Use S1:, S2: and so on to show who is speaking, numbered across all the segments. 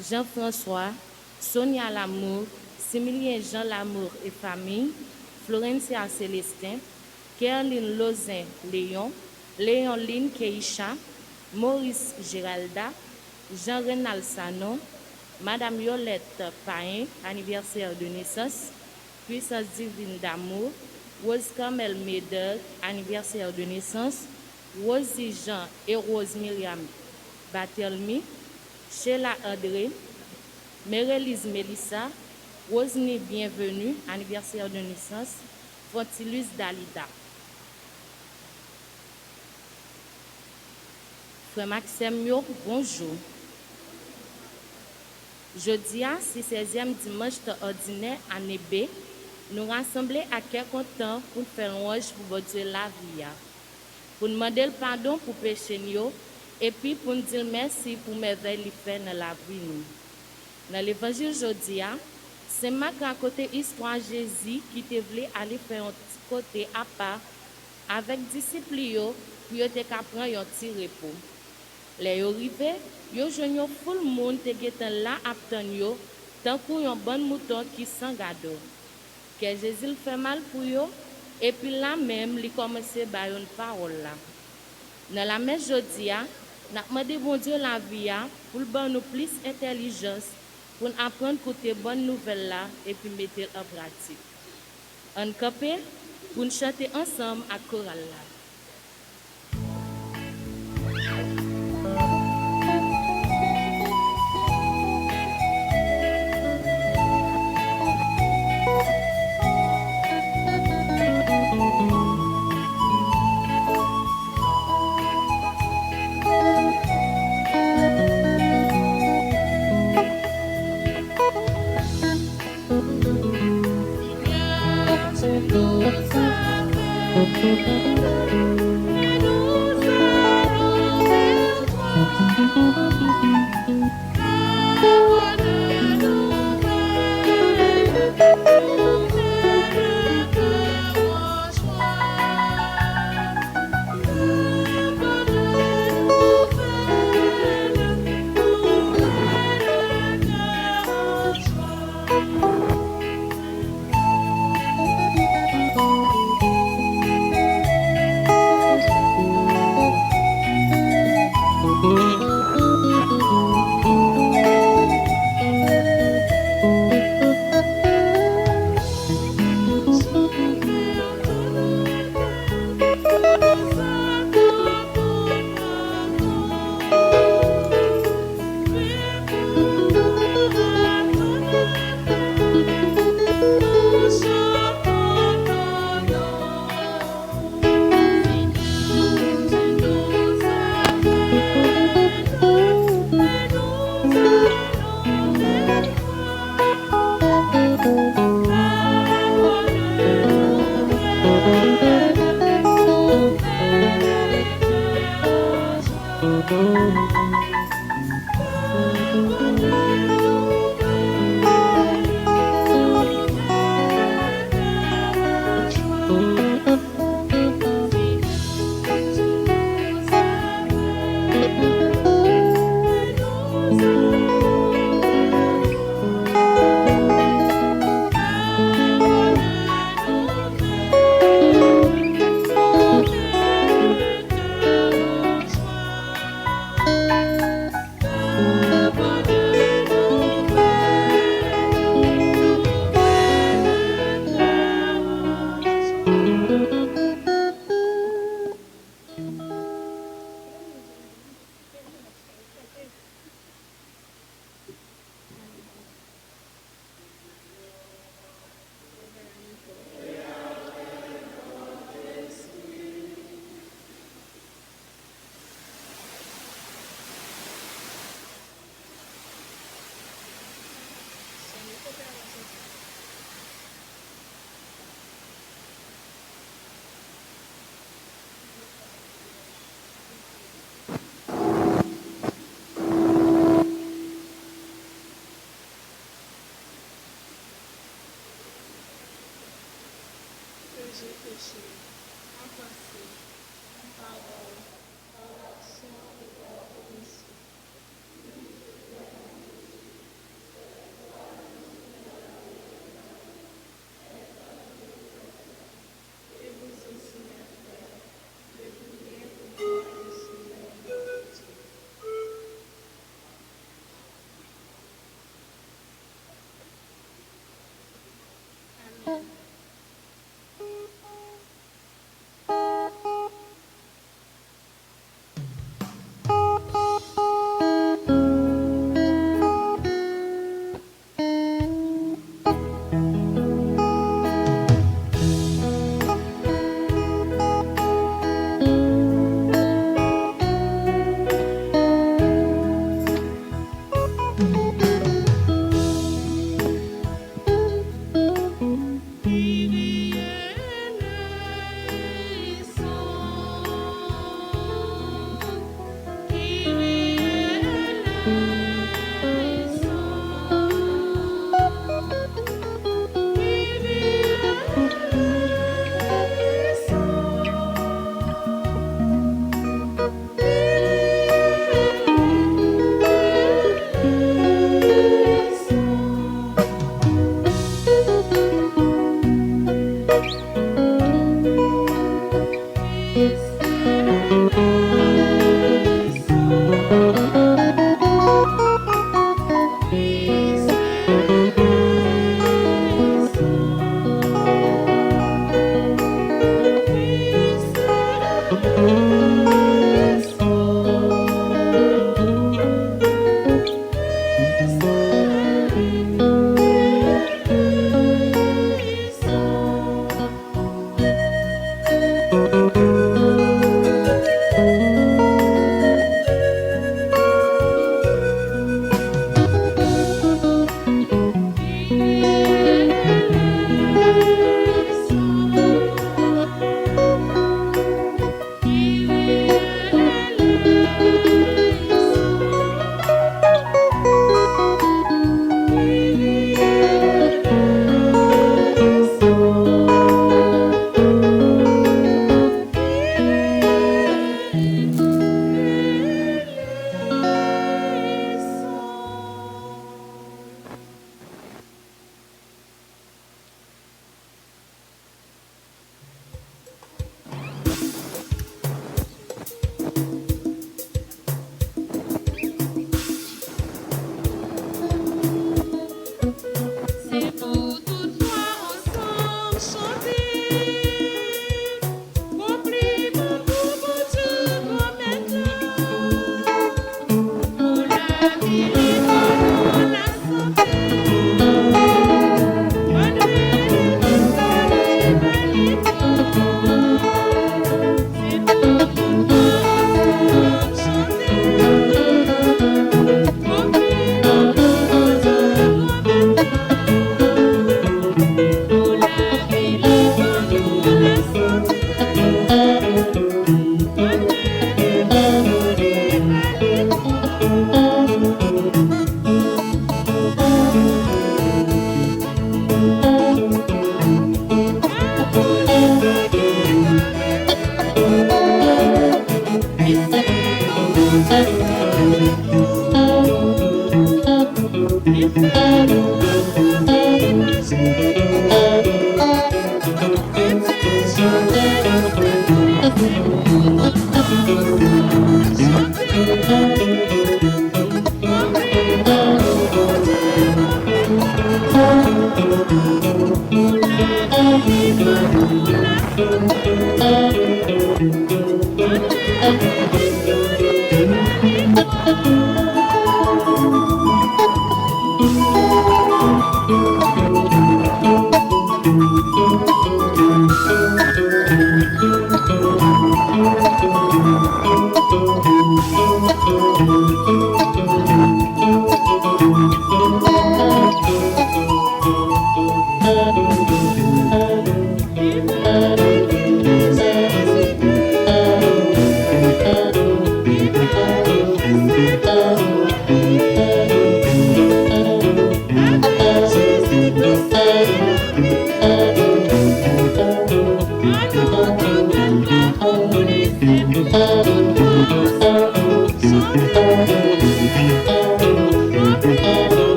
S1: Jean-François, Sonia Lamour, Similien Jean Lamour et famille, Florencia Célestin, Kerline Lozin Léon, Léon Keisha, Maurice Giralda, Jean-Renal Sanon, Madame Yolette Pain, anniversaire de naissance, Puissance divine d'amour, Rose Carmel Médard, anniversaire de naissance, Rosie Jean et Rose Myriam Batelmi, Sheila André, Mérélise Mélissa, Rosny Bienvenue, anniversaire de naissance, Fontilus Dalida. Frère Maxime Yo, bonjour. Jeudi, c'est 16e dimanche ordinaire année B. Nous rassemblons à quel content pour faire louange pour votre Dieu la vie. Pour demander le pardon pour péché et puis pour nous dire merci pour merveille qu'il fait dans la vie. Dans l'évangile aujourd'hui, c'est Marc raconté l'histoire de Jésus qui te voulait aller faire un petit côté à part avec les disciples pour te prendre un petit repos. Les arrivés, yo joignent tout le monde te getan là attend yo tant un bon mouton qui sans gado. Que Jésus le fait mal pour yo et puis là même il commence par une parole là. Dans la messe jodia, n'a demandé bon Dieu la vie pour le nous plus intelligence pour apprendre côté bonne nouvelle là et puis mettre en pratique. En capé pour chanter ensemble à chorale là.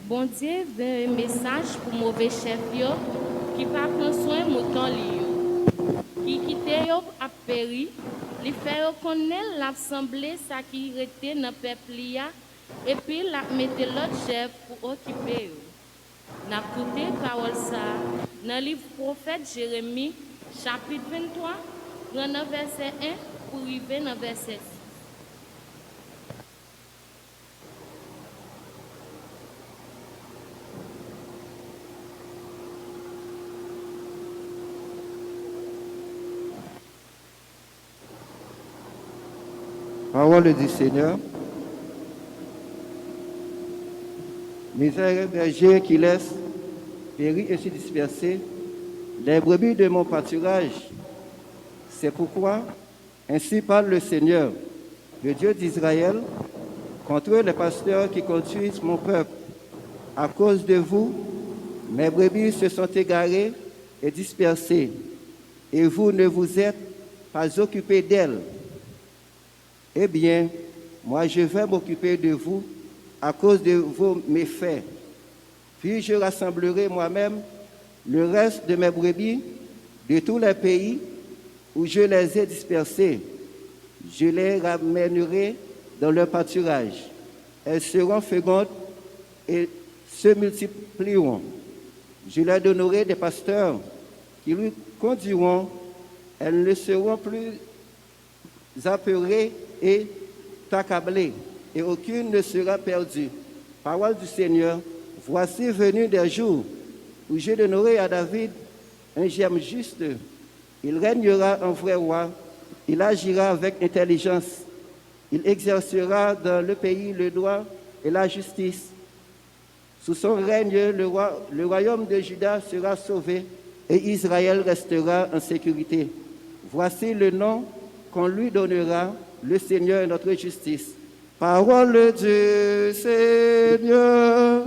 S1: Bon Dieu veut un message pour mauvais chef yo qui pas prendre soin mouton li yo. Qui quitte yo a péri, li fait yo connaître l'assemblée ça qui rete dans peuple ya et puis la mette l'autre chef pour occuper yo. N'a écouté parole ça dans le livre prophète Jérémie chapitre 23 dans verset 1 pour arriver dans verset 6.
S2: Parole du Seigneur. Misère berger qui laisse périr et se disperser les brebis de mon pâturage. C'est pourquoi, ainsi parle le Seigneur, le Dieu d'Israël, contre les pasteurs qui conduisent mon peuple. À cause de vous, mes brebis se sont égarées et dispersées, et vous ne vous êtes pas occupés d'elles. Eh bien, moi je vais m'occuper de vous à cause de vos méfaits. Puis je rassemblerai moi-même le reste de mes brebis de tous les pays où je les ai dispersées. Je les ramènerai dans leur pâturage. Elles seront fécondes et se multiplieront. Je leur donnerai des pasteurs qui lui conduiront Elles ne seront plus apeurées et accablées, et aucune ne sera perdue. Parole du Seigneur, voici venu des jours où je donnerai à David un germe juste. Il régnera en vrai roi, il agira avec intelligence, il exercera dans le pays le droit et la justice. Sous son règne, le royaume de Juda sera sauvé et Israël restera en sécurité. Voici le nom qu'on lui donnera, le Seigneur est notre justice. Parole du Seigneur.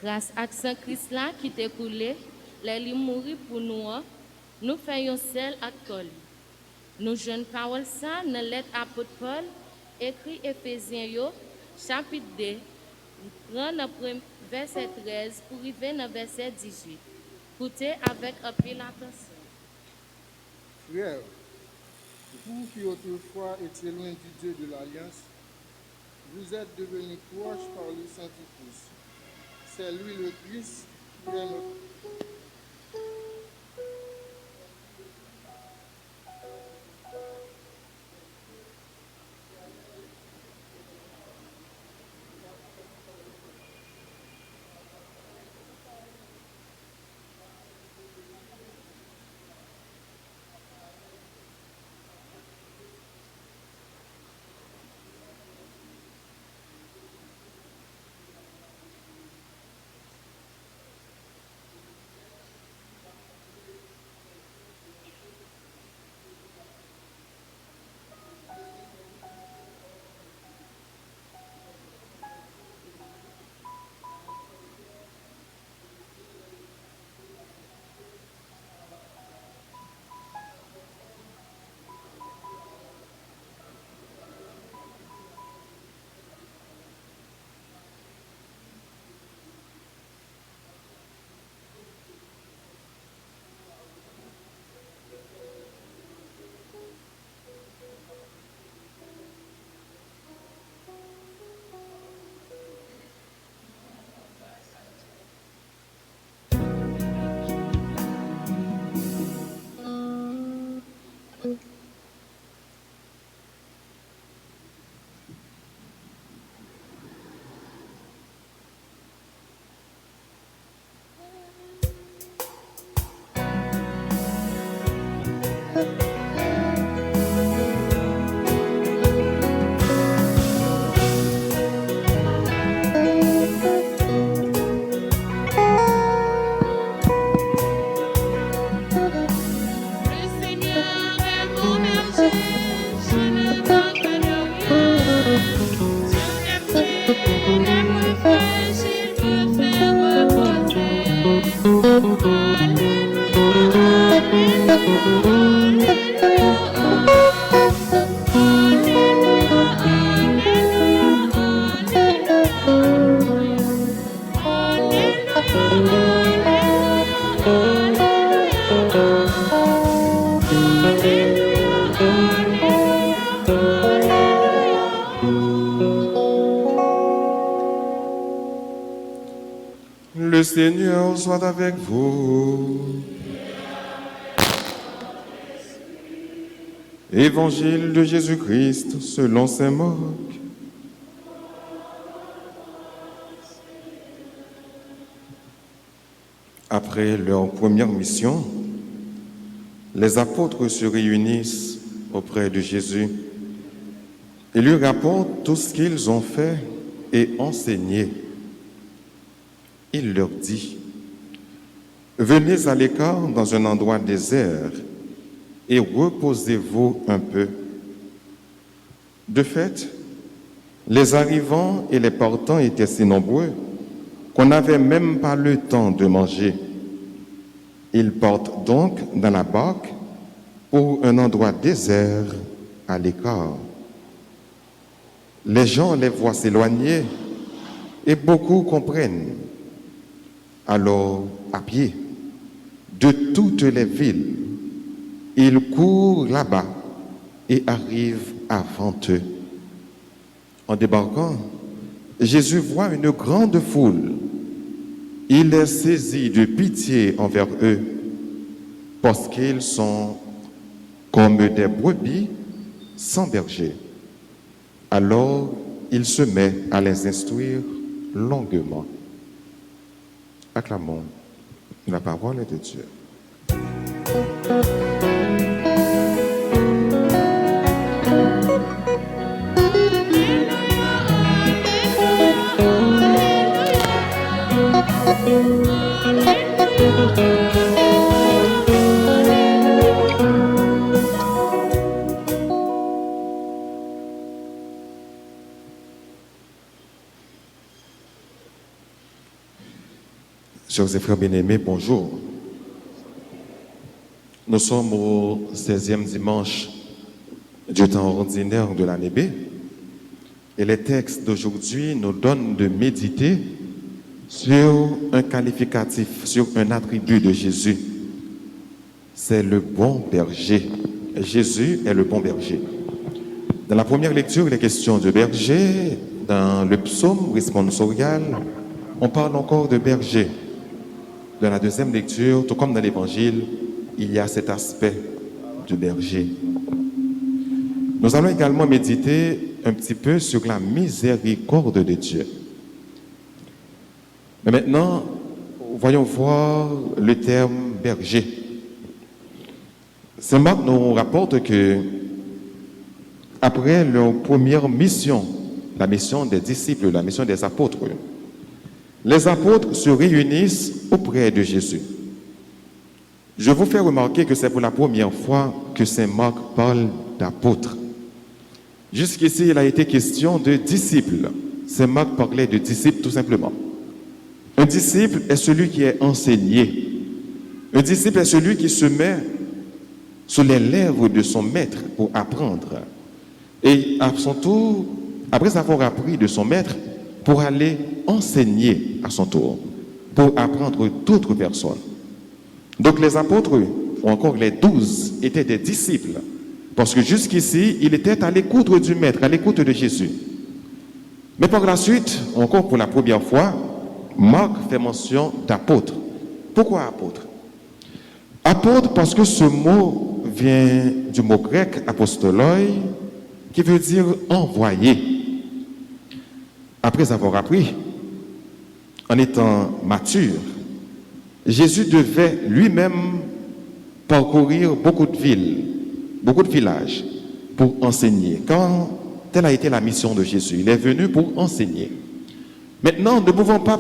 S1: Grâce à Saint-Christ là qui t'est coulé, les mourir pour nous, nous faisons seul acte. Nous jeunes paroles ça dans lettre apôtre Paul, écrit Éphésiens yo, chapitre 2, prendre verset 13 pour arriver dans verset 18. Écoutez avec un peu l'attention.
S3: Frères, vous qui autrefois étiez loin du Dieu de l'Alliance, vous êtes devenus proches par le Saint-Esprit. C'est lui le Christ qui est notre...
S4: Le Seigneur soit avec vous. Évangile de Jésus-Christ selon saint Marc. Après leur première mission, les apôtres se réunissent auprès de Jésus et lui rapportent tout ce qu'ils ont fait et enseigné. Il leur dit, « Venez à l'écart dans un endroit désert et reposez-vous un peu. » De fait, les arrivants et les partants étaient si nombreux qu'on n'avait même pas le temps de manger. Ils partent donc dans la barque pour un endroit désert à l'écart. Les gens les voient s'éloigner et beaucoup comprennent. Alors, à pied, de toutes les villes, ils courent là-bas et arrivent avant eux. En débarquant, Jésus voit une grande foule. Il est saisi de pitié envers eux parce qu'ils sont comme des brebis sans berger. Alors, il se met à les instruire longuement. Acclamons la parole de Dieu. Chers et frères bien-aimés, bonjour. Nous sommes au 16e dimanche du temps ordinaire de l'année B et les textes d'aujourd'hui nous donnent de méditer sur un qualificatif, sur un attribut de Jésus. C'est le bon berger. Jésus est le bon berger. Dans la première lecture, les questions de berger, dans le psaume responsorial, on parle encore de berger. Dans la deuxième lecture, tout comme dans l'évangile, il y a cet aspect du berger. Nous allons également méditer un petit peu sur la miséricorde de Dieu. Mais maintenant, voyons voir le terme berger. Saint Marc nous rapporte que après leur première mission, la mission des disciples, la mission des apôtres, les apôtres se réunissent auprès de Jésus. Je vous fais remarquer que c'est pour la première fois que saint Marc parle d'apôtres. Jusqu'ici, il a été question de disciples. Saint Marc parlait de disciples tout simplement. Un disciple est celui qui est enseigné. Un disciple est celui qui se met sur les lèvres de son maître pour apprendre. Et à son tour, après avoir appris de son maître, pour aller enseigner à son tour, pour apprendre d'autres personnes. Donc les apôtres, ou encore les 12, étaient des disciples, parce que jusqu'ici, ils étaient à l'écoute du Maître, à l'écoute de Jésus. Mais par la suite, encore pour la première fois, Marc fait mention d'apôtres. Pourquoi apôtre? Apôtre parce que ce mot vient du mot grec apostoloi, qui veut dire envoyé. Après avoir appris, en étant mature, Jésus devait lui-même parcourir beaucoup de villes, beaucoup de villages pour enseigner. Quand telle a été la mission de Jésus, il est venu pour enseigner. Maintenant, ne pouvant pas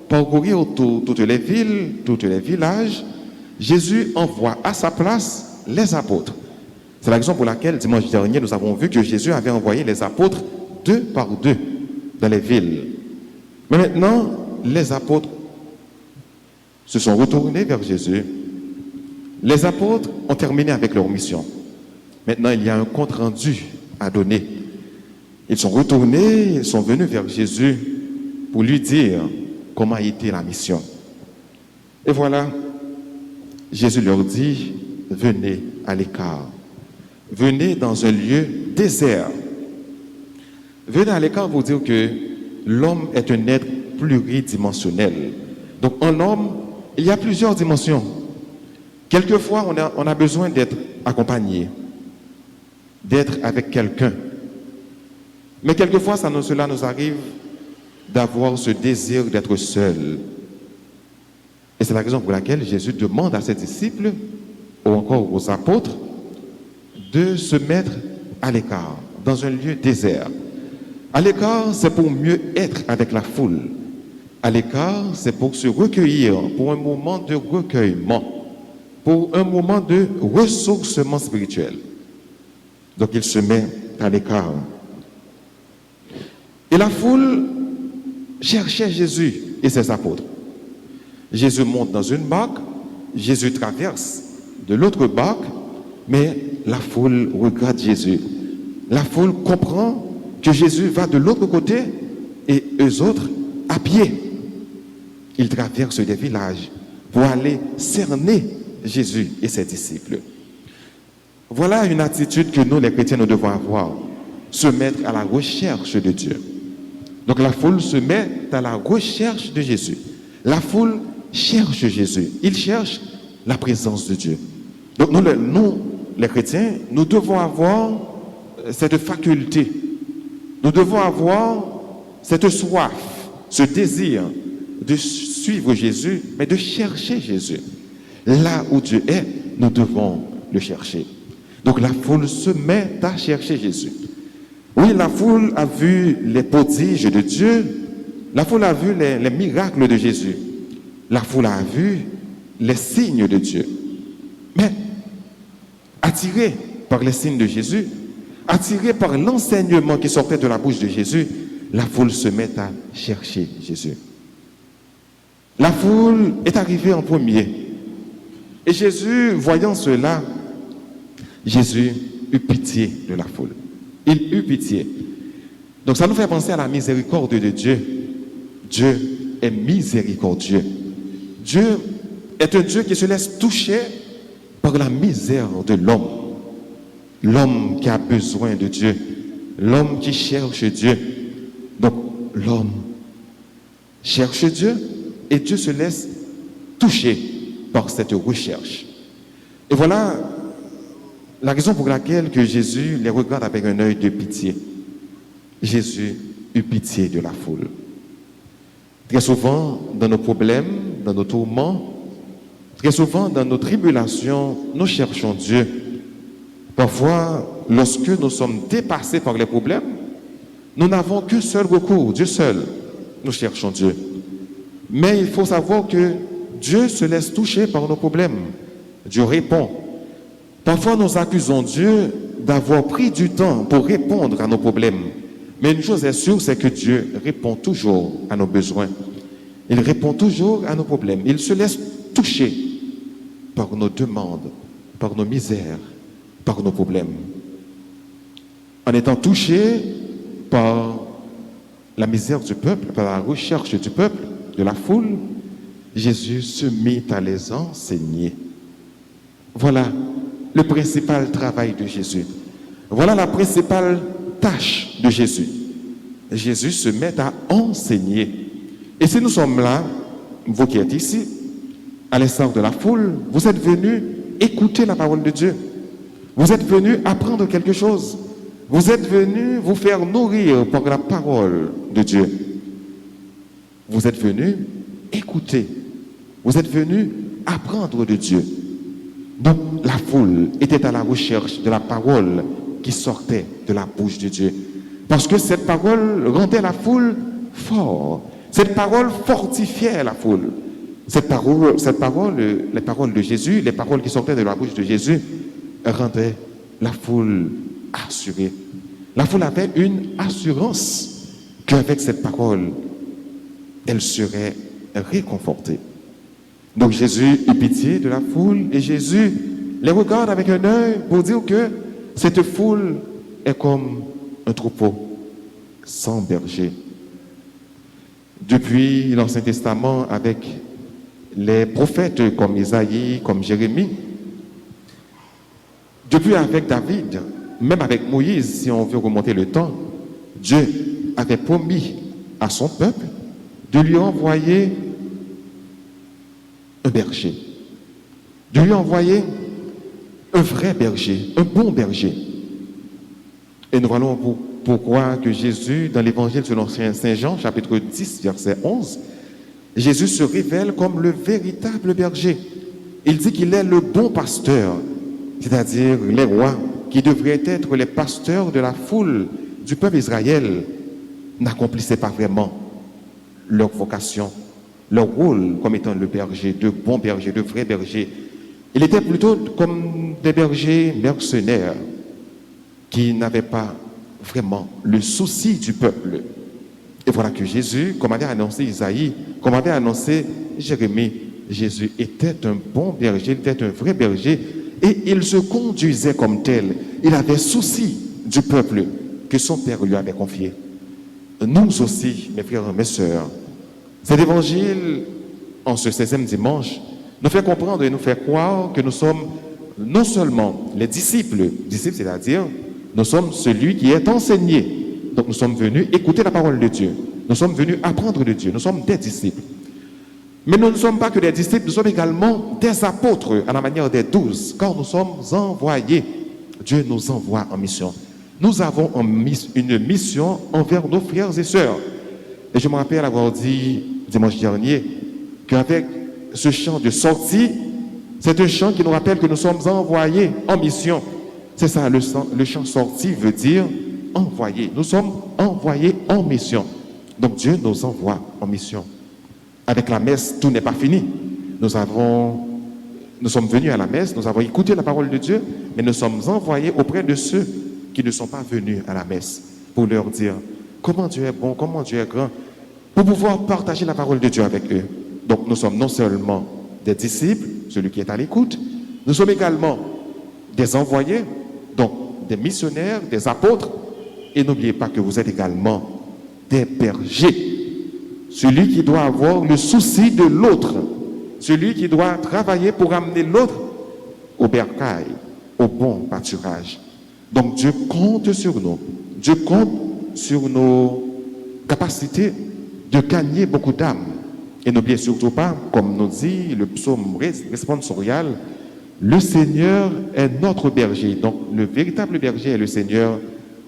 S4: parcourir toutes les villes, tous les villages, Jésus envoie à sa place les apôtres. C'est la raison pour laquelle, dimanche dernier, nous avons vu que Jésus avait envoyé les apôtres 2 par 2 dans les villes. Mais maintenant, les apôtres se sont retournés vers Jésus. Les apôtres ont terminé avec leur mission. Maintenant, il y a un compte rendu à donner. Ils sont retournés, ils sont venus vers Jésus pour lui dire comment a été la mission. Et voilà, Jésus leur dit, venez à l'écart. Venez dans un lieu désert. Venez à l'écart pour dire que l'homme est un être pluridimensionnel. Donc en homme, il y a plusieurs dimensions. Quelquefois, on a besoin d'être accompagné, d'être avec quelqu'un. Mais quelquefois, cela nous arrive d'avoir ce désir d'être seul. Et c'est la raison pour laquelle Jésus demande à ses disciples, ou encore aux apôtres, de se mettre à l'écart, dans un lieu désert. À l'écart, c'est pour mieux être avec la foule. À l'écart, c'est pour se recueillir, pour un moment de recueillement, pour un moment de ressourcement spirituel. Donc il se met à l'écart. Et la foule cherchait Jésus et ses apôtres. Jésus monte dans une barque, Jésus traverse de l'autre barque, mais la foule regarde Jésus. La foule comprend que Jésus va de l'autre côté et eux autres à pied. Ils traversent des villages pour aller cerner Jésus et ses disciples. Voilà une attitude que nous, les chrétiens, nous devons avoir. Se mettre à la recherche de Dieu. Donc la foule se met à la recherche de Jésus. La foule cherche Jésus. Il cherche la présence de Dieu. Donc nous, les chrétiens, nous devons avoir cette faculté. Nous devons avoir cette soif, ce désir de suivre Jésus, mais de chercher Jésus. Là où Dieu est, nous devons le chercher. Donc la foule se met à chercher Jésus. Oui, la foule a vu les prodiges de Dieu, la foule a vu les miracles de Jésus, la foule a vu les signes de Dieu. Mais attiré par les signes de Jésus, attiré par l'enseignement qui sortait de la bouche de Jésus, la foule se met à chercher Jésus. La foule est arrivée en premier. Et Jésus, voyant cela, Jésus eut pitié de la foule. Il eut pitié. Donc ça nous fait penser à la miséricorde de Dieu. Dieu est miséricordieux. Dieu est un Dieu qui se laisse toucher par la misère de l'homme. L'homme qui a besoin de Dieu. L'homme qui cherche Dieu. Donc l'homme cherche Dieu et Dieu se laisse toucher par cette recherche. Et voilà la raison pour laquelle que Jésus les regarde avec un œil de pitié. Jésus eut pitié de la foule. Très souvent, dans nos problèmes, dans nos tourments, très souvent, dans nos tribulations, nous cherchons Dieu. Parfois, lorsque nous sommes dépassés par les problèmes, nous n'avons qu'un seul recours, Dieu seul. Nous cherchons Dieu. Mais il faut savoir que Dieu se laisse toucher par nos problèmes. Dieu répond. Parfois, nous accusons Dieu d'avoir pris du temps pour répondre à nos problèmes. Mais une chose est sûre, c'est que Dieu répond toujours à nos besoins. Il répond toujours à nos problèmes. Il se laisse toucher par nos demandes, par nos misères, par nos problèmes. En étant touché par la misère du peuple, par la recherche du peuple, de la foule, Jésus se mit à les enseigner. Voilà le principal travail de Jésus. Voilà la principale tâche de Jésus. Jésus se met à enseigner. Et si nous sommes là, vous qui êtes ici, à l'instar de la foule, vous êtes venus écouter la parole de Dieu. Vous êtes venus apprendre quelque chose. Vous êtes venus vous faire nourrir par la parole de Dieu. Vous êtes venus écouter. Vous êtes venus apprendre de Dieu. Donc la foule était à la recherche de la parole qui sortait de la bouche de Dieu. Parce que cette parole rendait la foule fort. Cette parole fortifiait la foule. Cette parole, les paroles de Jésus, les paroles qui sortaient de la bouche de Jésus, rendaient la foule assurée. La foule avait une assurance qu'avec cette parole, elle serait réconfortée. Donc Jésus eut pitié de la foule et Jésus les regarde avec un œil pour dire que cette foule est comme un troupeau sans berger. Depuis l'Ancien Testament, avec les prophètes comme Isaïe, comme Jérémie, depuis avec David, même avec Moïse, si on veut remonter le temps, Dieu avait promis à son peuple de lui envoyer un berger, de lui envoyer un vrai berger, un bon berger. Et nous voyons pourquoi que Jésus, dans l'évangile selon Saint Jean, chapitre 10, verset 11, Jésus se révèle comme le véritable berger. Il dit qu'il est le bon pasteur, c'est-à-dire les rois qui devraient être les pasteurs de la foule du peuple Israël n'accomplissaient pas vraiment leur vocation, leur rôle comme étant le berger, de bons bergers, de vrais bergers. Il était plutôt comme des bergers mercenaires qui n'avaient pas vraiment le souci du peuple. Et voilà que Jésus, comme avait annoncé Isaïe, comme avait annoncé Jérémie, Jésus était un bon berger, il était un vrai berger, et il se conduisait comme tel. Il avait souci du peuple que son Père lui avait confié. Nous aussi, mes frères et mes sœurs, cet évangile, en ce 16e dimanche, nous fait comprendre et nous fait croire que nous sommes non seulement les disciples, c'est-à-dire nous sommes celui qui est enseigné. Donc nous sommes venus écouter la parole de Dieu. Nous sommes venus apprendre de Dieu. Nous sommes des disciples. Mais nous ne sommes pas que des disciples, nous sommes également des apôtres à la manière des 12, car nous sommes envoyés. Dieu nous envoie en mission. Nous avons une mission envers nos frères et sœurs. Et je me rappelle avoir dit dimanche dernier qu'avec ce chant de sortie, c'est un chant qui nous rappelle que nous sommes envoyés en mission. C'est ça, le chant sortie veut dire envoyé. Nous sommes envoyés en mission. Donc Dieu nous envoie en mission. Avec la messe, tout n'est pas fini. Nous sommes venus à la messe, nous avons écouté la parole de Dieu, mais nous sommes envoyés auprès de ceux qui ne sont pas venus à la messe pour leur dire comment Dieu est bon, comment Dieu est grand, pour pouvoir partager la parole de Dieu avec eux. Donc nous sommes non seulement des disciples, celui qui est à l'écoute, nous sommes également des envoyés, donc des missionnaires, des apôtres, et n'oubliez pas que vous êtes également des bergers. Celui qui doit avoir le souci de l'autre, celui qui doit travailler pour amener l'autre au bercail, au bon pâturage. Donc Dieu compte sur nous. Dieu compte sur nos capacités de gagner beaucoup d'âmes. Et n'oubliez surtout pas, comme nous dit le psaume responsorial, le Seigneur est notre berger. Donc le véritable berger est le Seigneur.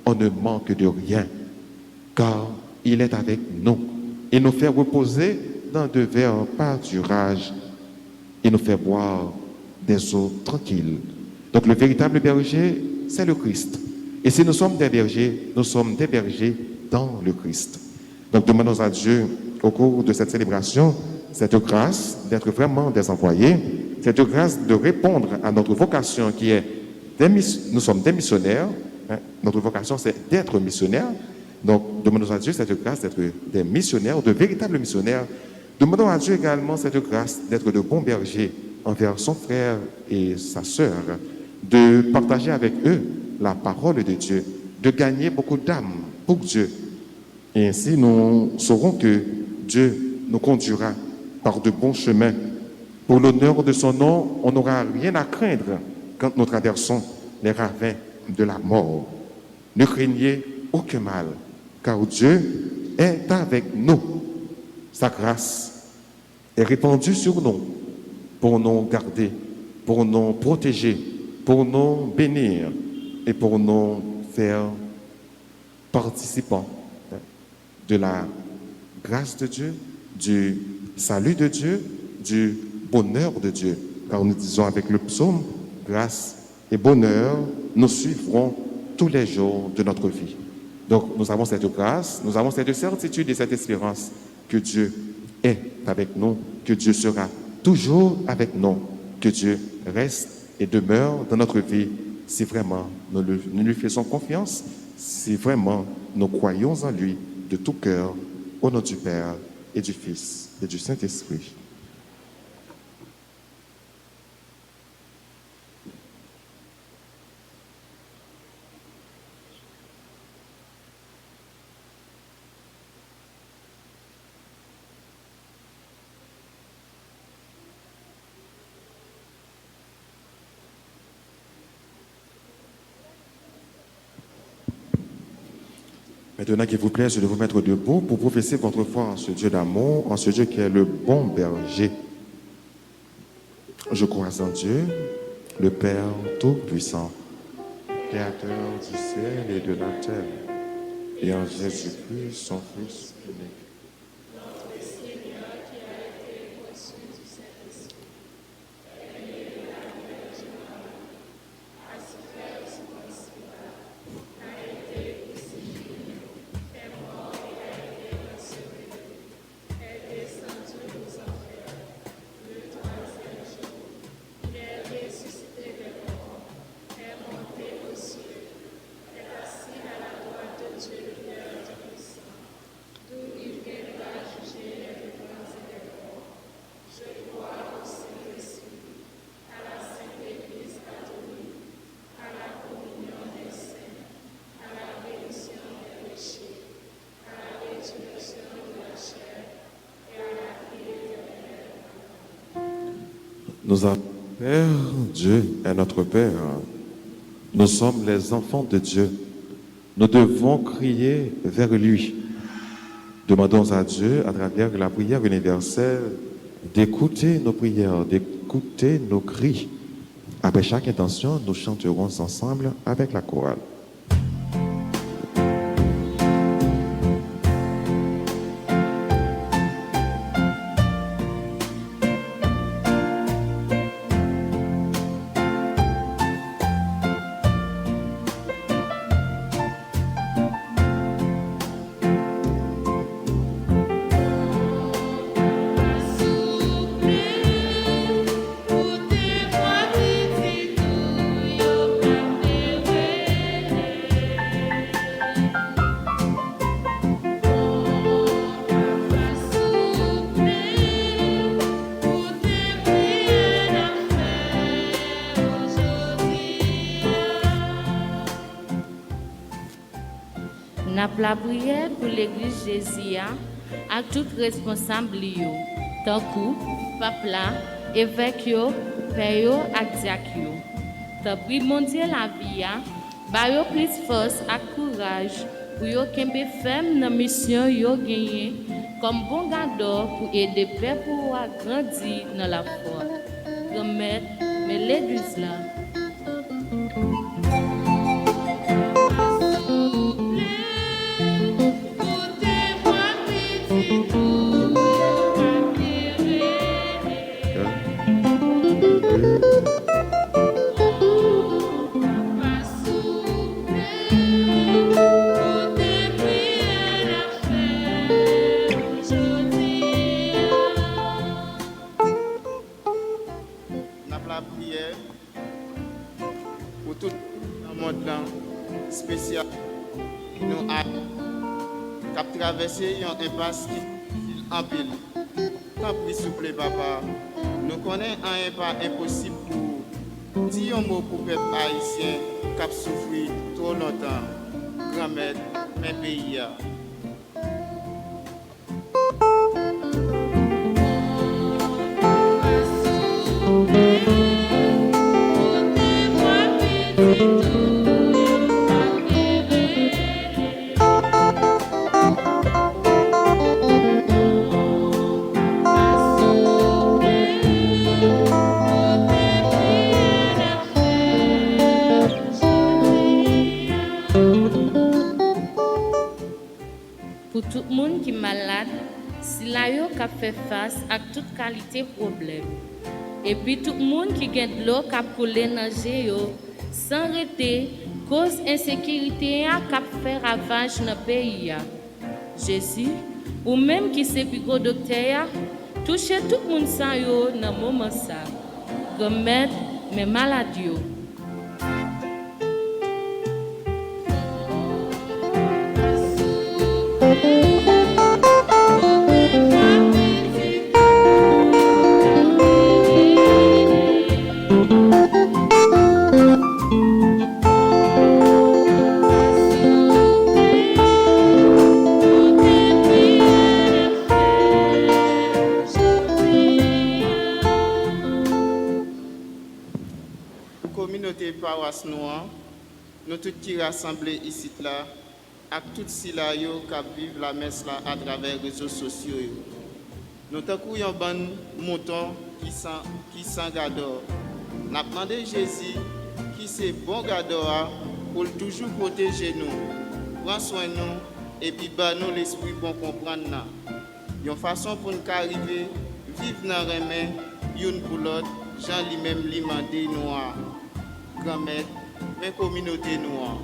S4: On ne manque de rien, car il est avec nous. Il nous fait reposer dans de verts pâturages. Il nous fait boire des eaux tranquilles. Donc le véritable berger, c'est le Christ. Et si nous sommes des bergers dans le Christ. Donc demandons à Dieu, au cours de cette célébration, cette grâce d'être vraiment des envoyés, cette grâce de répondre à notre vocation qui est, nous sommes des missionnaires, hein, notre vocation c'est d'être missionnaires. Donc demandons à Dieu cette grâce d'être des missionnaires, de véritables missionnaires. Demandons à Dieu également cette grâce d'être de bons bergers envers son frère et sa sœur, de partager avec eux la parole de Dieu, de gagner beaucoup d'âmes pour Dieu. Et ainsi, nous saurons que Dieu nous conduira par de bons chemins. Pour l'honneur de son nom, on n'aura rien à craindre quand nous traversons les ravins de la mort. Ne craignez aucun mal, car Dieu est avec nous. Sa grâce est répandue sur nous pour nous garder, pour nous protéger, pour nous bénir et pour nous faire participants de la grâce de Dieu, du salut de Dieu, du bonheur de Dieu. Car nous disons avec le psaume, grâce et bonheur nous suivront tous les jours de notre vie. Donc nous avons cette grâce, nous avons cette certitude et cette espérance que Dieu est avec nous, que Dieu sera toujours avec nous, que Dieu reste et demeure dans notre vie si vraiment nous lui faisons confiance, si vraiment nous croyons en lui de tout cœur, au nom du Père et du Fils et du Saint-Esprit. Maintenant qu'il vous plaît, je vais vous mettre debout pour professer votre foi en ce Dieu d'amour, en ce Dieu qui est le bon berger. Je crois en Dieu, le Père Tout-Puissant, Créateur du ciel et de la terre, et en Jésus-Christ, son Fils unique. Nous avons Père, Dieu est notre Père. Nous sommes les enfants de Dieu. Nous devons crier vers lui. Demandons à Dieu, à travers la prière universelle, d'écouter nos prières, d'écouter nos cris. Après chaque intention, nous chanterons ensemble avec la chorale.
S1: N'a la prière pour l'église Jésus à tout responsable yo, tant que papa, évêque yo, père yo ak diacre yo. Tant prie mon Dieu la vie ba yo plus force ak courage pour yo kembe ferme dans mission yo gagné comme bon gardeur pour aider peuple pour grandir dans la foi. Grand-mère, mais l'église là.
S5: Pour tout le monde spécial, nous avons traversé une impasse en pile. Tant pis, s'il vous plaît, papa. Nous connaissons un pas impossible pour dire un mot pour le peuple haïtien qui a souffert trop longtemps. Grand-mère, mes pays.
S1: Pour tout le monde qui est malade, si la yo ka fait face à toute qualité de problème. Et puis tout le monde qui a de l'eau qui a coulé dans yo, sans arrêter, cause insécurité qui a fait ravage dans le pays. Jésus, ou même qui c'est plus gros docteur, toucher tout le monde sans yo dans le moment ça. Remettre mes maladies.
S5: face nous, nous tous qui rassemblés ici là, avec tout si là qui vivent la messe là à travers les réseaux sociaux. Nous avons un bon mouton qui sent gador. Nous avons demandé Jésus qui c'est bon gador pour toujours protéger nous, prendre soin de nous et puis nous l'esprit pour comprendre. Une façon pour nous arriver, vivre dans les mains, une pour l'autre, Jean lui-même l'imandé noir, grand-mère, mais communauté noire.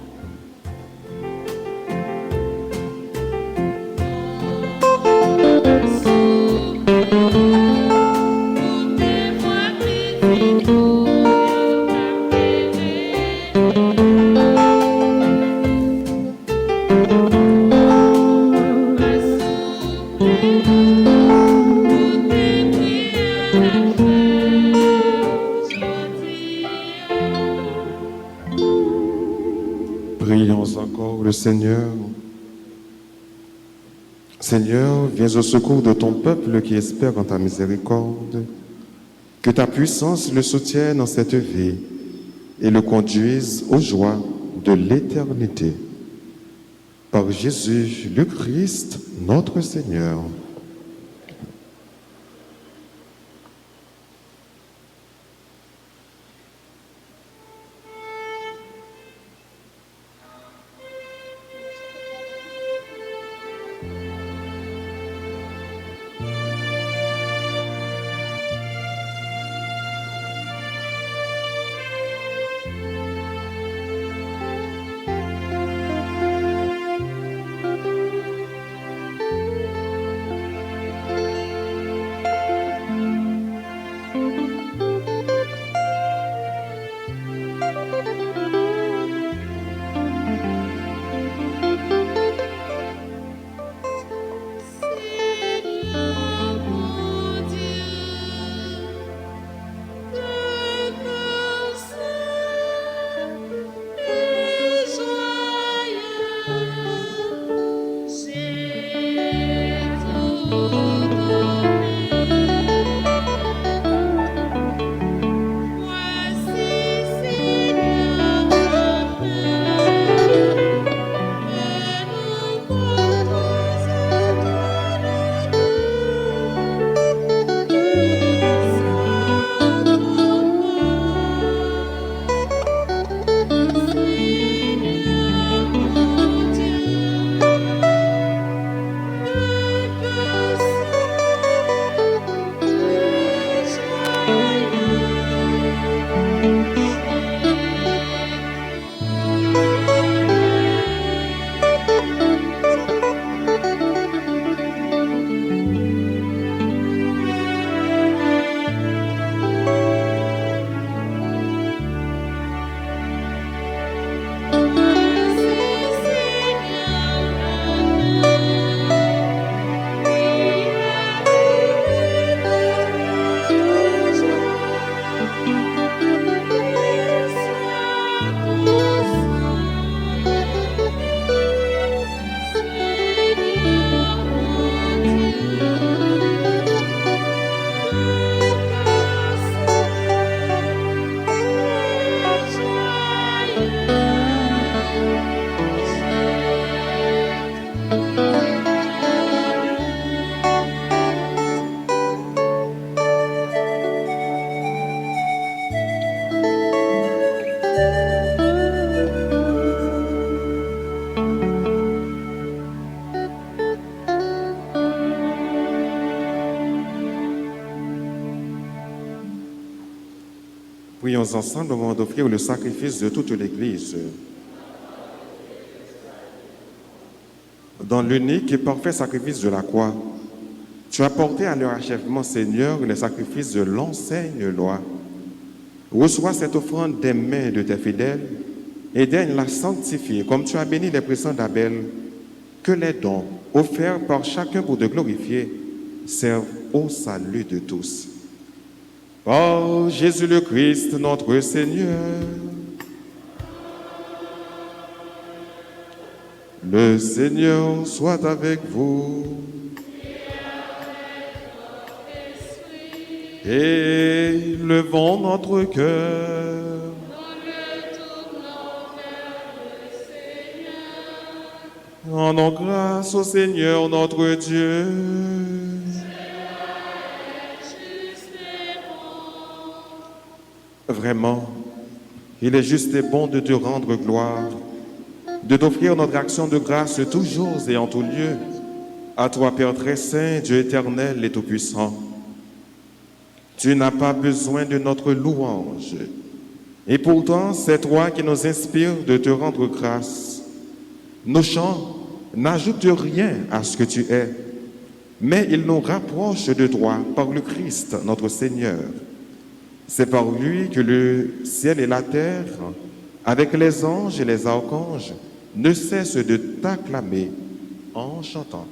S4: Prions encore le Seigneur. Seigneur, viens au secours de ton peuple qui espère en ta miséricorde. Que ta puissance le soutienne en cette vie et le conduise aux joies de l'éternité. Par Jésus le Christ, notre Seigneur. Prions ensemble au moment d'offrir le sacrifice de toute l'Église. Dans l'unique et parfait sacrifice de la croix, tu as porté à leur achèvement, Seigneur, les sacrifices de l'enseigne loi. Reçois cette offrande des mains de tes fidèles et daigne la sanctifier, comme tu as béni les présents d'Abel, que les dons offerts par chacun pour te glorifier servent au salut de tous. Par Jésus le Christ, notre Seigneur. Le Seigneur soit avec vous. Et levons notre cœur.
S6: Dans le tout
S4: Rendons grâce au Seigneur notre Dieu. Vraiment, il est juste et bon de te rendre gloire, de t'offrir notre action de grâce toujours et en tout lieu, à toi, Père très saint, Dieu éternel et tout-puissant. Tu n'as pas besoin de notre louange, et pourtant c'est toi qui nous inspires de te rendre grâce. Nos chants n'ajoutent rien à ce que tu es, mais ils nous rapprochent de toi par le Christ, notre Seigneur. C'est par lui que le ciel et la terre, avec les anges et les archanges, ne cessent de t'acclamer en chantant.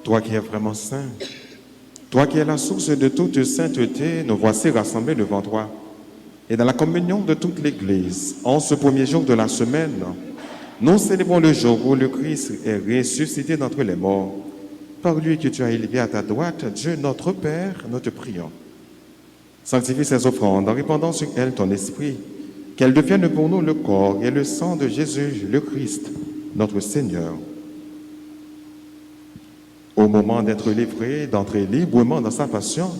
S4: Toi qui es vraiment saint, toi qui es la source de toute sainteté, nous voici rassemblés devant toi. Et dans la communion de toute l'Église, en ce premier jour de la semaine, nous célébrons le jour où le Christ est ressuscité d'entre les morts. Par lui que tu as élevé à ta droite, Dieu notre Père, nous te prions. Sanctifie ces offrandes en répandant sur elles ton esprit, qu'elles deviennent pour nous le corps et le sang de Jésus, le Christ, notre Seigneur. Au moment d'être livré, d'entrer librement dans sa passion,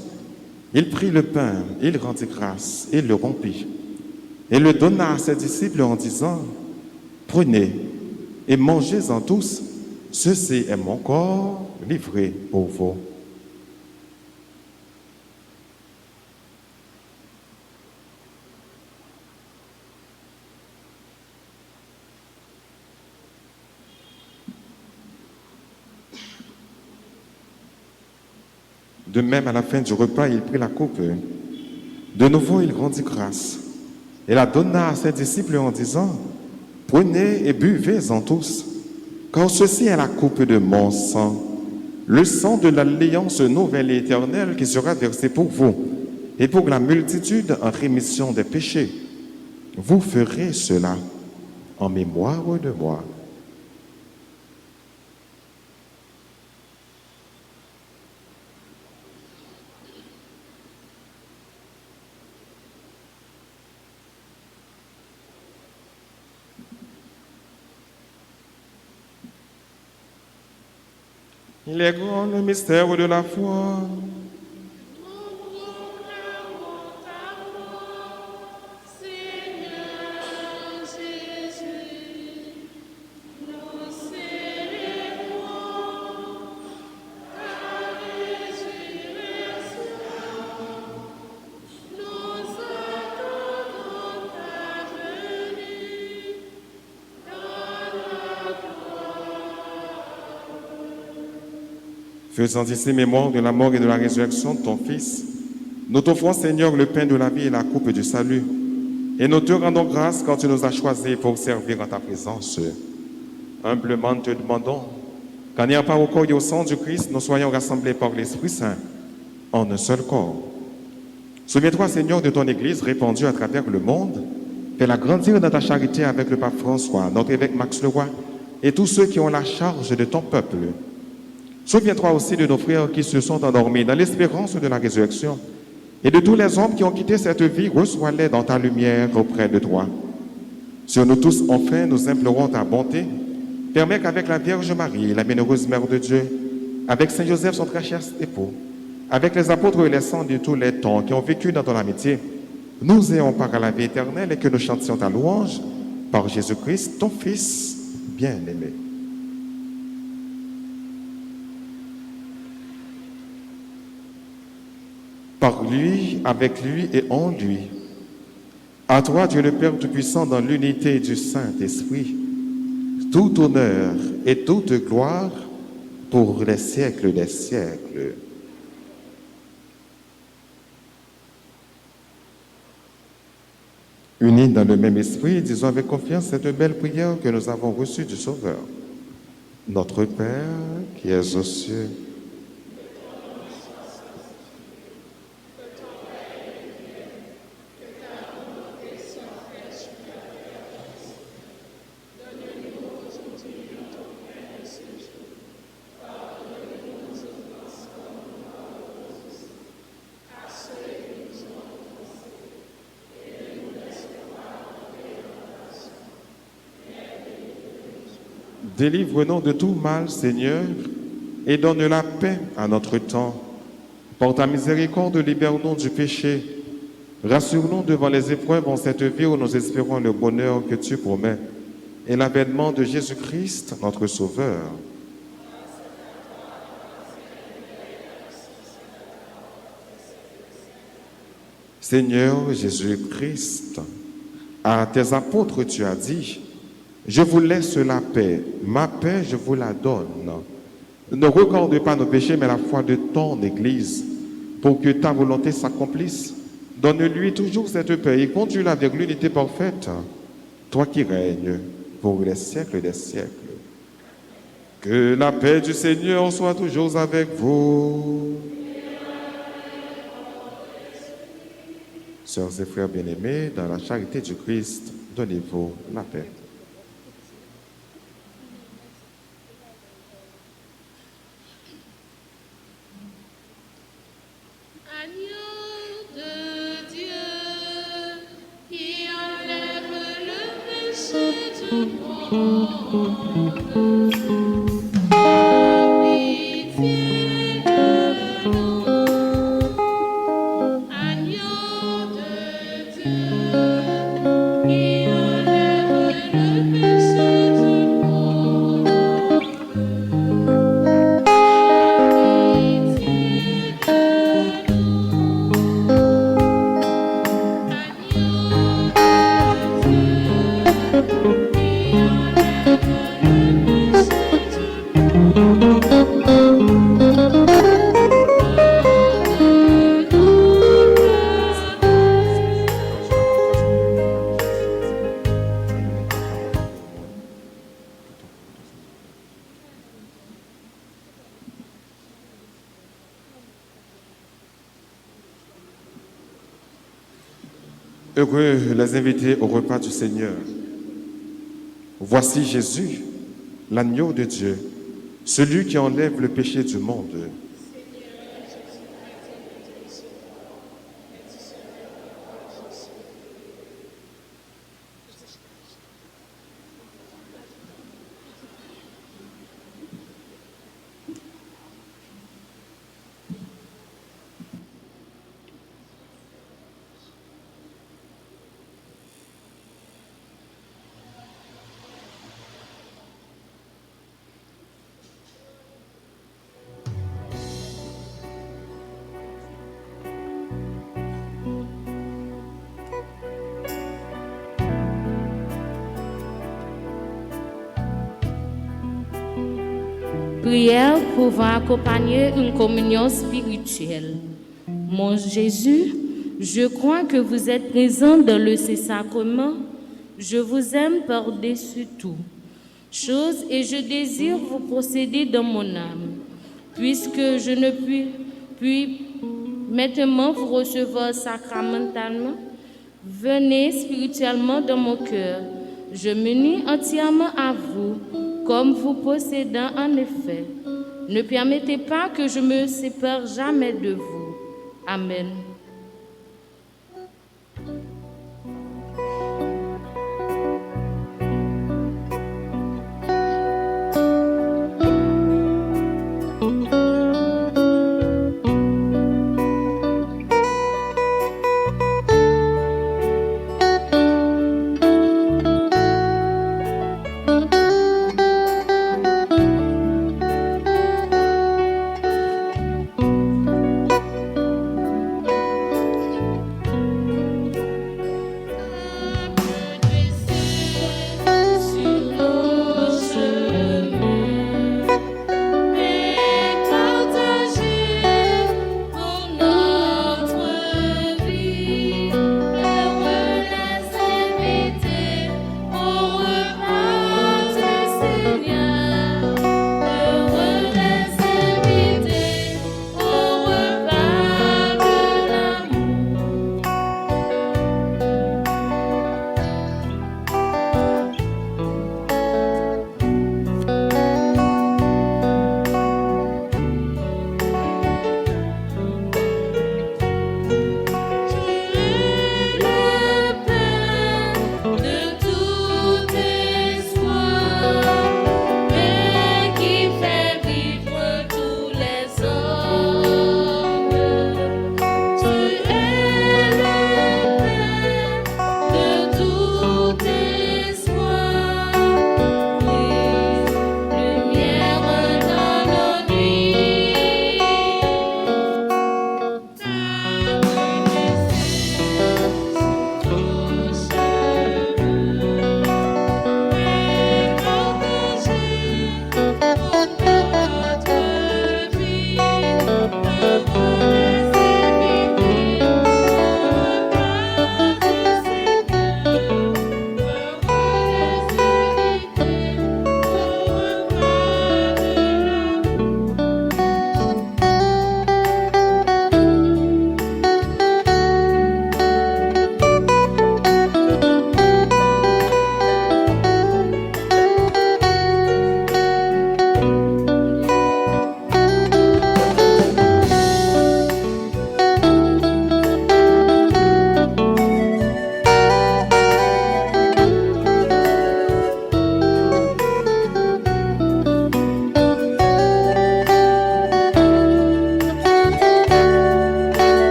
S4: il prit le pain, il rendit grâce, il le rompit, et le donna à ses disciples en disant, « Prenez et mangez-en tous, ceci est mon corps livré pour vous. » De même, à la fin du repas, il prit la coupe. De nouveau, il rendit grâce et la donna à ses disciples en disant, « Prenez et buvez-en tous, car ceci est la coupe de mon sang, le sang de l'alliance nouvelle et éternelle qui sera versé pour vous et pour la multitude en rémission des péchés. Vous ferez cela en mémoire de moi. » Il est grand le mystère de la foi. Faisant ici mémoire de la mort et de la résurrection de ton Fils, nous t'offrons, Seigneur, le pain de la vie et la coupe du salut. Et nous te rendons grâce quand tu nous as choisis pour servir en ta présence. Humblement, nous te demandons qu'en ayant part au corps et au sang du Christ, nous soyons rassemblés par l'Esprit Saint en un seul corps. Souviens-toi, Seigneur, de ton Église répandue à travers le monde. Fais-la grandir dans ta charité avec le pape François, notre évêque Max Leroy et tous ceux qui ont la charge de ton peuple. Souviens-toi aussi de nos frères qui se sont endormis dans l'espérance de la résurrection et de tous les hommes qui ont quitté cette vie, reçois-les dans ta lumière auprès de toi. Sur nous tous, enfin, nous implorons ta bonté. Permets qu'avec la Vierge Marie, la bienheureuse Mère de Dieu, avec Saint Joseph, son très cher époux, avec les apôtres et les saints de tous les temps qui ont vécu dans ton amitié, nous ayons part à la vie éternelle et que nous chantions ta louange par Jésus-Christ, ton Fils bien-aimé. Par lui, avec lui et en lui. À toi, Dieu le Père Tout-Puissant, dans l'unité du Saint-Esprit, tout honneur et toute gloire pour les siècles des siècles. Unis dans le même esprit, disons avec confiance cette belle prière que nous avons reçue du Sauveur. Notre Père qui es aux cieux, délivre-nous de tout mal, Seigneur, et donne la paix à notre temps. Par ta miséricorde, libère-nous du péché. Rassure-nous devant les épreuves en cette vie où nous espérons le bonheur que tu promets et l'avènement de Jésus-Christ, notre Sauveur. Seigneur Jésus-Christ, à tes apôtres tu as dit, je vous laisse la paix, ma paix je vous la donne. Ne regarde pas nos péchés, mais la foi de ton Église, pour que ta volonté s'accomplisse. Donne-lui toujours cette paix et conduis-la vers l'unité parfaite, toi qui règnes pour les siècles des siècles. Que la paix du Seigneur soit toujours avec vous. Sœurs et frères bien-aimés, dans la charité du Christ, donnez-vous la paix. Heureux les invités au repas du Seigneur. Voici Jésus, l'agneau de Dieu, celui qui enlève le péché du monde.
S1: Prière pouvant accompagner une communion spirituelle. Mon Jésus, je crois que vous êtes présent dans le Saint-Sacrement. Je vous aime par-dessus tout chose et je désire vous posséder dans mon âme. Puisque je ne puis maintenant vous recevoir sacramentalement, venez spirituellement dans mon cœur. Je m'unis entièrement à vous, comme vous possédant en effet. Ne permettez pas que je me sépare jamais de vous. Amen.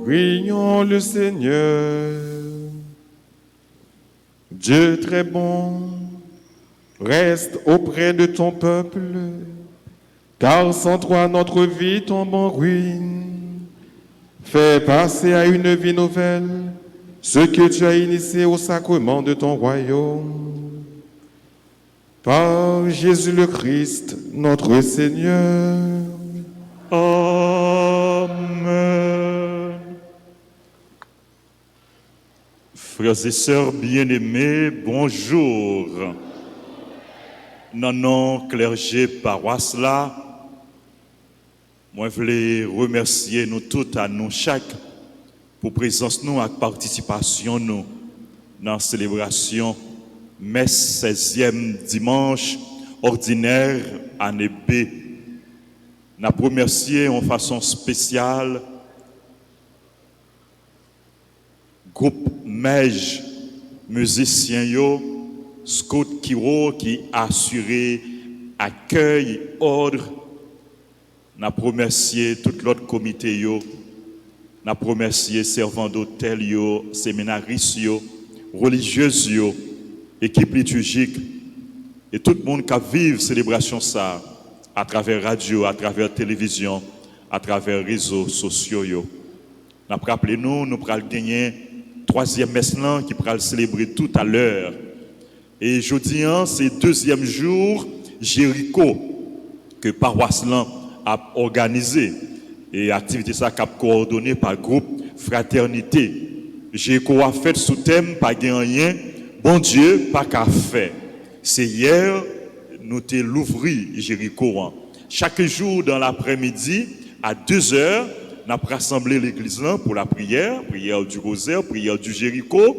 S4: Prions le Seigneur. Dieu très bon, reste auprès de ton peuple, car sans toi notre vie tombe en ruine. Fais passer à une vie nouvelle ce que tu as initié au sacrement de ton royaume. Par Jésus le Christ, notre Seigneur. Amen.
S6: Frères et sœurs bien-aimés, bonjour. Non, clergé paroisse là, moi je voulais remercier nous toutes à nous chaque pour présence nous et participation nous dans la célébration messe 16e dimanche ordinaire année B. Nous remercié en façon spéciale groupe Mej musicien yo Scott Kiro qui a assuré accueil ordre. Nous remercié tout l'autre comité yo. Nous remercié servants d'hôtel yo, séminaristes yo, religieux yo, équipe liturgique et tout le monde qui vive célébration ça à travers radio, à travers télévision, à travers réseaux sociaux yo. Nous rappelez nous pral gagner troisième messe là qui pral célébrer tout à l'heure. Et jeudi c'est deuxième jour Jéricho que paroisse là a organisé et activité ça a coordonné par groupe Fraternité. Jéricho a fait sous thème pas rien, bon Dieu pas qu'à faire. C'est hier nous t'ai l'ouvri Jéricho. Chaque jour dans l'après-midi à 2h, nous avons rassemblé l'église là pour la prière du rosaire, prière du Jéricho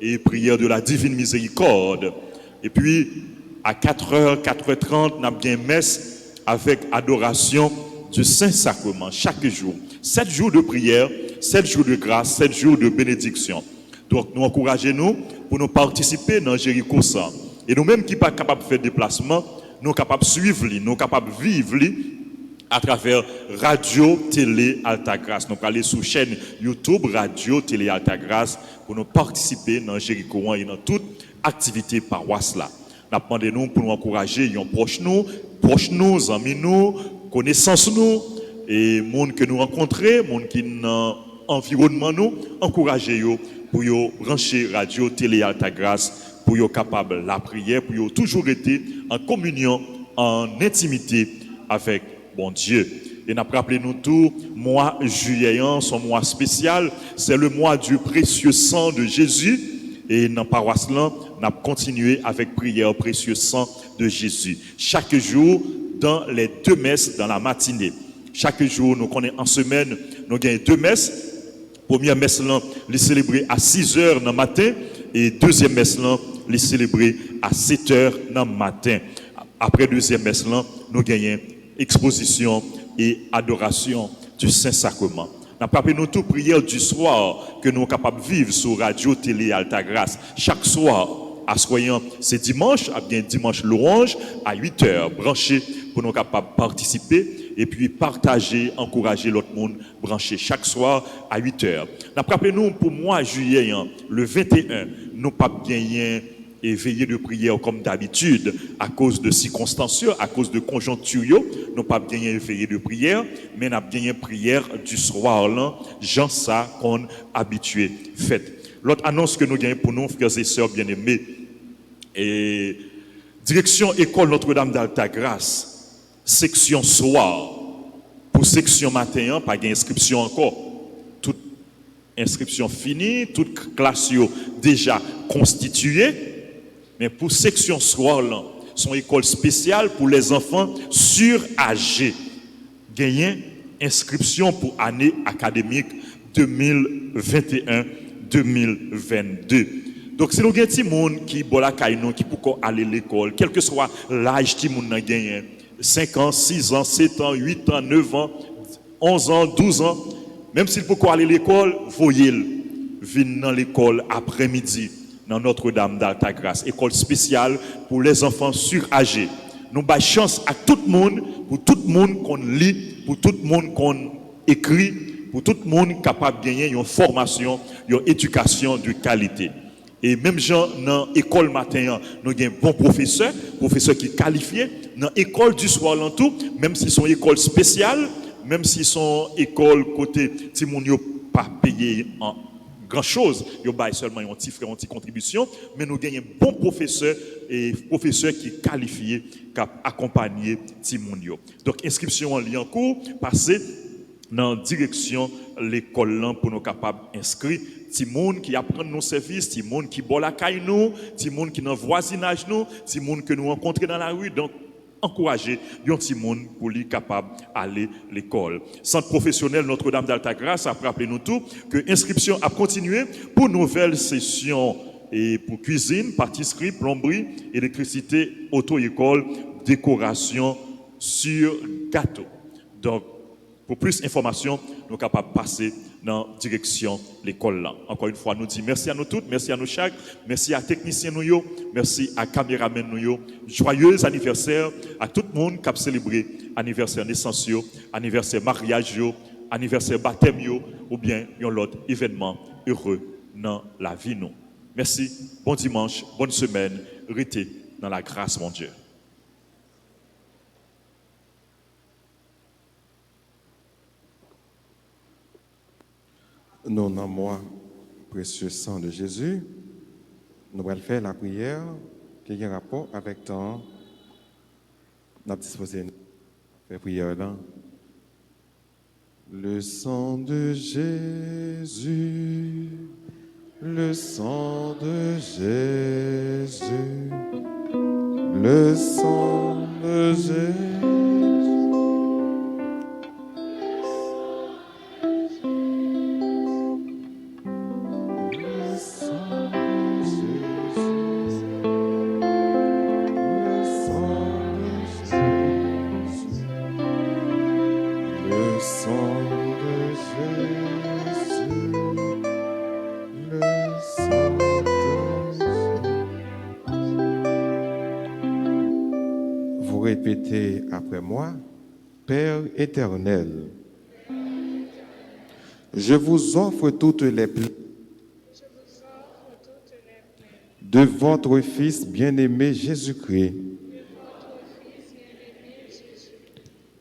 S6: et prière de la divine miséricorde. Et puis à 4h, 4h30, nous avons une messe avec adoration du Saint-Sacrement chaque jour. 7 jours de prière, 7 jours de grâce, 7 jours de bénédiction. Donc nous encourageons pour nous participer dans Jéricho ça. Et nous-mêmes qui ne sommes pas capables de faire déplacement, nous sommes capables de suivre, nous sommes capables de vivre à travers Radio Télé Altagrace. Nous allons aller sur la chaîne YouTube Radio Télé Altagrace pour nous participer dans Jéricho et dans toute activité paroisse là. Nous demandons pour nous encourager les proches nous, amis nous, connaissances nous et monde que nous rencontrons, monde qui dans environnement nous, encourager yo pour yo brancher Radio Télé Altagrace pour yo capable la prière, pour yo toujours été en communion, en intimité avec bon Dieu. Et nous rappelons nous tout, mois juillet, son mois spécial, c'est le mois du précieux sang de Jésus. Et dans la paroisse là, nous avons continué avec prière précieux sang de Jésus. Chaque jour, dans les 2 messes dans la matinée. Chaque jour, nous connaissons en semaine, nous avons 2 messes. Première messe là, les célébrer à 6h dans le matin. Et deuxième messe là, les célébrer à 7h dans le matin. Après deuxième messe là, nous gagnons exposition et adoration du Saint-Sacrement. Nous avons nous tout prière du soir que nous sommes capables de vivre sur Radio Télé Altagrace. Chaque soir, à soyant, c'est dimanche, à bien dimanche louange, à 8h, branché pour nous capables de participer et puis partager, encourager l'autre monde, branché chaque soir à 8h. Nous avons nous pour mois juillet, le 21, nous pas gagné et veiller de prière comme d'habitude à cause de circonstances, à cause de conjonctures, nous pas gagné veiller de prière, mais nous avons gagné prière du soir là, Jean ça qu'on habitué fait. L'autre annonce que nous gagnons pour nous, frères et sœurs bien-aimés, et direction école Notre-Dame d'Altagrace, section soir. Pour section matin, pas d'inscription encore. Toute inscription finie, toute classe déjà constituée. Mais pour section soir, là, son école spéciale pour les enfants surâgés. Gagné inscription pour année académique 2021-2022. Donc, c'est le petit monde qui boit la caïnon, qui peut aller à l'école, quel que soit l'âge qui monde a gagné, 5 ans, 6 ans, 7 ans, 8 ans, 9 ans, 11 ans, 12 ans, même s'il peut aller à l'école, voyez-le, venez dans l'école après-midi, dans Notre-Dame d'Altagrace, école spéciale pour les enfants surâgés. Nous avons chance à tout le monde, pour tout le monde qu'on lit, pour tout le monde qu'on écrit, pour tout le monde capable de gagner une formation, une éducation de qualité. Et même gens dans l'école matin, nous avons bons professeurs qui qualifiés. Dans l'école du soir, tout, même si sont école spéciale, même si sont école côté Timounio pas payé en grand chose, ils ont seulement une petite contribution, mais nous avons bons professeurs et professeurs qui qualifiés, qui accompagnent Timounio. Donc inscription en lien en cours, passez dans la direction l'école là pour nous capables d'inscrire ti monde qui apprend nos services, ti monde qui boit la caille nous, ti monde qui dans voisinage nous, ti monde que nous rencontrer dans la rue. Donc encourager un petit monde pour lui capable aller à l'école. Centre professionnel Notre-Dame d'Altagrace a rappelé nous tout que l'inscription a continué pour nouvelles sessions et pour cuisine, pâtisserie, plomberie, électricité, auto-école, décoration sur gâteau. Donc pour plus d'informations, nous sommes capables de passer dans la direction de l'école là. Encore une fois, nous disons merci à nous toutes, merci à nous chaque, merci à techniciens nous, merci à caméramen nous. Joyeux anniversaire à tout le monde qui a célébré anniversaire naissance, anniversaire mariage, anniversaire baptême ou bien un autre événement heureux dans la vie nous. Merci, bon dimanche, bonne semaine, restez dans la grâce mon Dieu.
S4: Nous, dans moi, précieux sang de Jésus, nous allons faire la prière qui a un rapport avec temps. Nous allons disposer la prière là. Le sang de Jésus, le sang de Jésus, le sang de Jésus. Répétez après moi, Père éternel, je vous offre toutes les plaintes de votre Fils bien-aimé Jésus-Christ,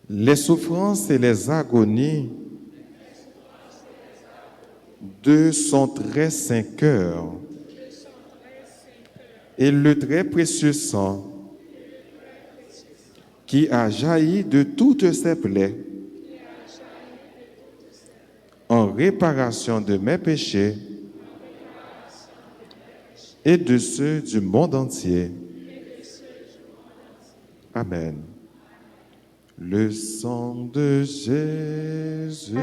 S4: les souffrances et les agonies de son très saint cœur et le très précieux sang qui a jailli de toutes ses plaies en réparation de mes péchés et de ceux du monde entier. Amen. Le sang de Jésus,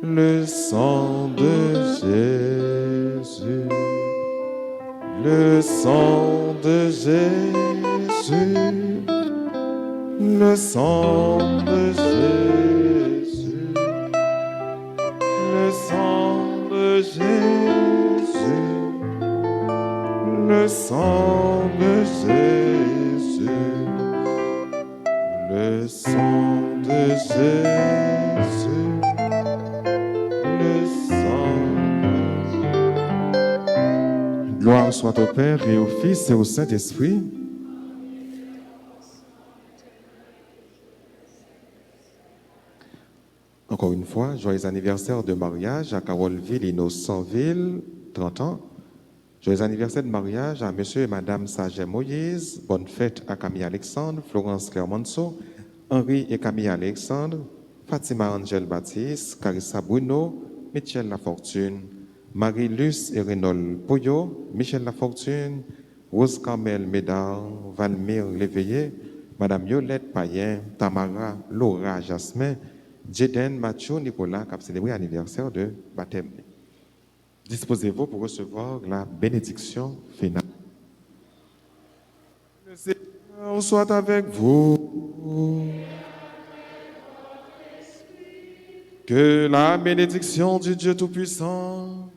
S4: le sang de Jésus, le sang de Jésus, le sang de Jésus, le sang de Jésus, le sang de Jésus, le sang de Jésus, le sang de Jésus. Gloire soit au Père et au Fils et au Saint-Esprit. Encore une fois, joyeux anniversaire de mariage à Carolville Innocentville, 30 ans. Joyeux anniversaire de mariage à monsieur et madame Saget Moïse. Bonne fête à Camille Alexandre, Florence Clermonceau, Henri et Camille Alexandre, Fatima Angèle Baptiste, Carissa Bruno, Michel Lafortune, Marie-Luce et Reynold Poyo, Michel Lafortune, Rose Carmel Médard, Valmire Léveillé, madame Yolette Payen, Tamara Laura Jasmin, Jeden Mathieu Nicolas qui a célébré l'anniversaire de baptême. Disposez-vous pour recevoir la bénédiction finale. Le Seigneur soit avec vous. Que la bénédiction du Dieu Tout-Puissant,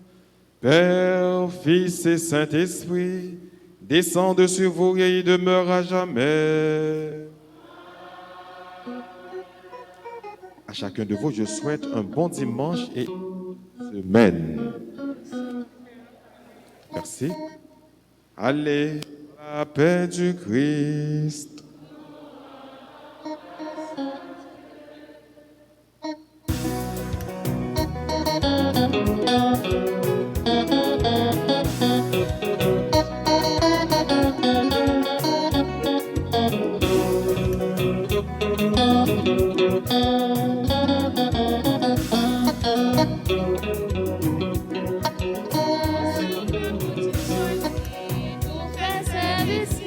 S4: Père, Fils et Saint-Esprit, descende sur vous et y demeure à jamais. À chacun de vous, je souhaite un bon dimanche et semaine. Merci. Allez, la paix du Christ.
S1: difficile.